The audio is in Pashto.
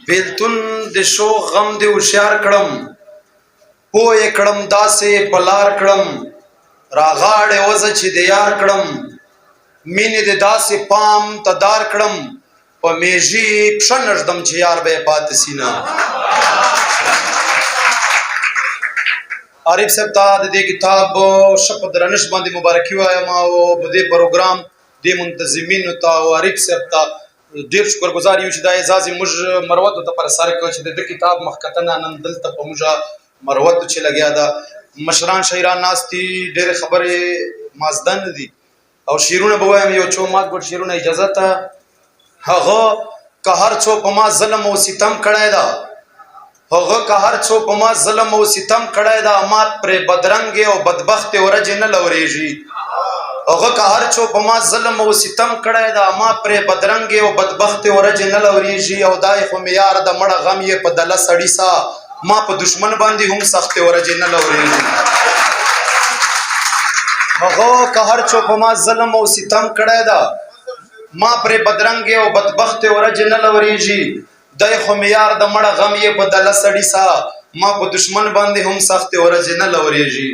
بیلتون د شو غم دی هوښیار کړم پوه کړم داسې په لار کړم راغاړې وزه چې د یار کړم مینې د داسې پام ته دار کړم په میژي پښه نږدم چې یار به یې پاتې سي نه عارف صاحب ته د دې کتاب ښه په درنښت باندې مبارکي وایم او په دې پروګرام دې منتظمینو ته او عارف صاحب ته ډېر شکرګزار یو چې دا اعزاز یې موږ مروتو ته پر سر کړ چې د ده کتاب مخکتنه نن دلته په موږ مروتو چې لګیا ده مشران شاعران ناست دي ډېرې خبرې مازده نه دي او شعرونه به وایم یو څو مات ګوټ شعرونه اجازه ته هغه که هر څو په ما ظلم او ستم کړی ده هغه که هر څو په ما ظلم او ستم کړی ده مات پرې بدرنګې او بدبختې ورځې نه لورېږي هغه که هر څو په ما ظلم او ستم کړی ده ما پرې بدرنګې او بدبختې ورځې نه لورېږي او دا یې خو مې یار د مړه غم یې په دله سړي سا ما په دشمن باندې هم سختې ورځې نه لورېږي هغه که هر څو په ما ظلم او ستم کړی ده ما پرې بدرنګې او بدبختې ورځې نه لورېږي دی خو مې یار د مړه غم یې په دله سړي سا ما په دشمن باندې هم سختې ورځې نه لورېږي